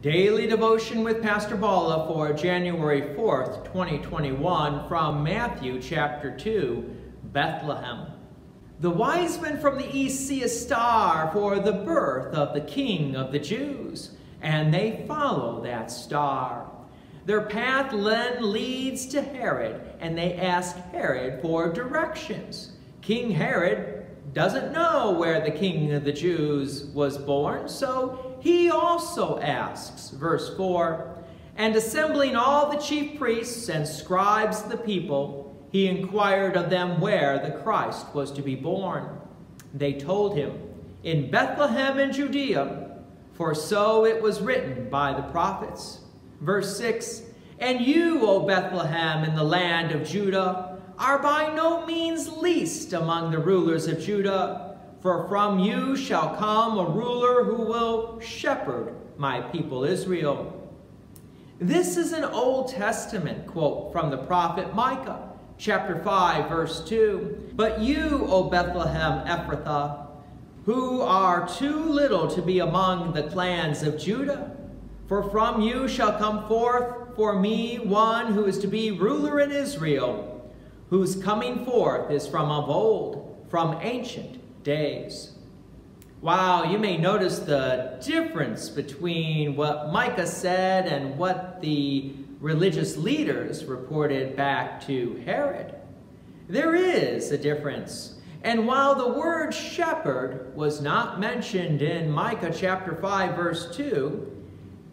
Daily Devotion with Pastor Balla for January 4th, 2021 from Matthew chapter 2, Bethlehem. The wise men from the east see a star for the birth of the King of the Jews, and they follow that star. Their path then leads to Herod, and they ask Herod for directions. King Herod doesn't know where the King of the Jews was born, so he also asks, verse 4, "And assembling all the chief priests and scribes of the people, he inquired of them where the Christ was to be born. They told him, in Bethlehem in Judea, for so it was written by the prophets." Verse 6, "And you, O Bethlehem, in the land of Judah, are by no means least among the rulers of Judah, for from you shall come a ruler who will shepherd my people Israel." This is an Old Testament quote from the prophet Micah, chapter 5, verse 2. "But you, O Bethlehem Ephrathah, who are too little to be among the clans of Judah, for from you shall come forth for me one who is to be ruler in Israel, whose coming forth is from of old, from ancient days." Wow, you may notice the difference between what Micah said and what the religious leaders reported back to Herod. There is a difference. And while the word shepherd was not mentioned in Micah chapter 5, verse 2,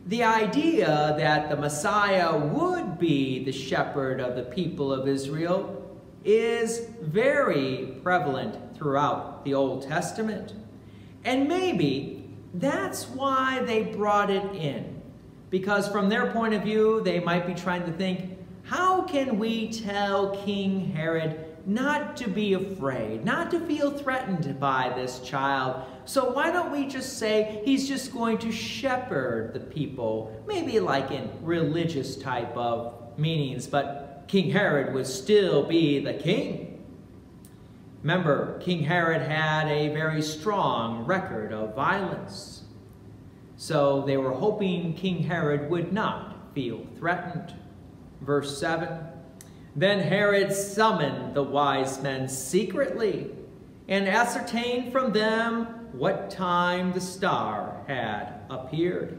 the idea that the Messiah would be the shepherd of the people of Israel is very prevalent throughout the Old Testament. And maybe that's why they brought it in. Because from their point of view, they might be trying to think, how can we tell King Herod not to be afraid, not to feel threatened by this child? So why don't we just say he's just going to shepherd the people, maybe like in religious type of meanings, but King Herod would still be the king. Remember, King Herod had a very strong record of violence. So they were hoping King Herod would not feel threatened. Verse 7, "Then Herod summoned the wise men secretly and ascertained from them what time the star had appeared."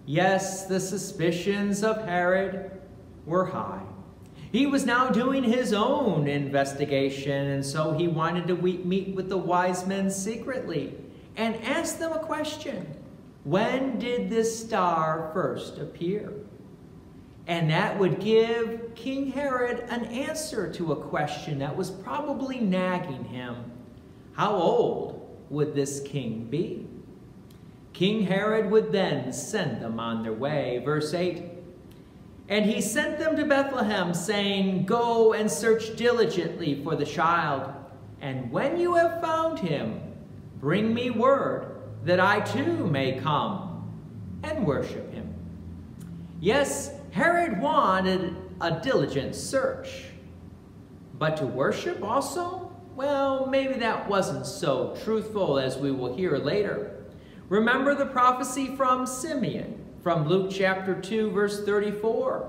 Yes, the suspicions of Herod were high. He was now doing his own investigation, and so he wanted to meet with the wise men secretly and ask them a question. When did this star first appear? And that would give King Herod an answer to a question that was probably nagging him. How old would this king be? King Herod would then send them on their way. Verse 8, "And he sent them to Bethlehem, saying, Go and search diligently for the child, and when you have found him, bring me word, that I too may come and worship him." Yes, Herod wanted a diligent search. But to worship also? Well, maybe that wasn't so truthful, as we will hear later. Remember the prophecy from Simeon, from Luke chapter 2, verse 34.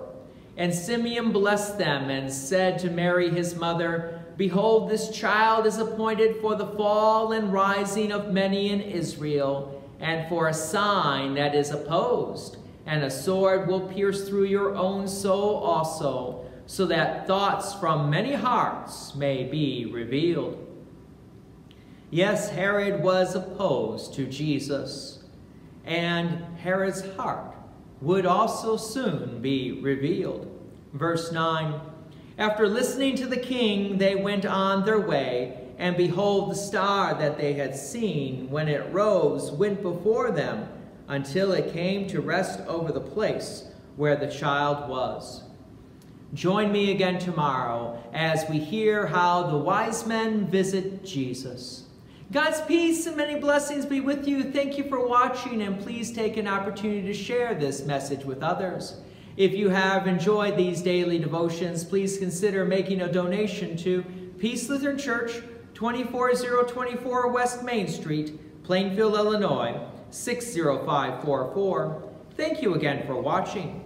"And Simeon blessed them and said to Mary his mother, Behold, this child is appointed for the fall and rising of many in Israel, and for a sign that is opposed. And a sword will pierce through your own soul also, so that thoughts from many hearts may be revealed." Yes, Herod was opposed to Jesus, and Herod's heart would also soon be revealed. Verse 9, "After listening to the king, they went on their way, and behold, the star that they had seen when it rose went before them until it came to rest over the place where the child was." Join me again tomorrow as we hear how the wise men visit Jesus. God's peace and many blessings be with you. Thank you for watching, and please take an opportunity to share this message with others. If you have enjoyed these daily devotions, please consider making a donation to Peace Lutheran Church, 24024 West Main Street, Plainfield, Illinois, 60544. Thank you again for watching.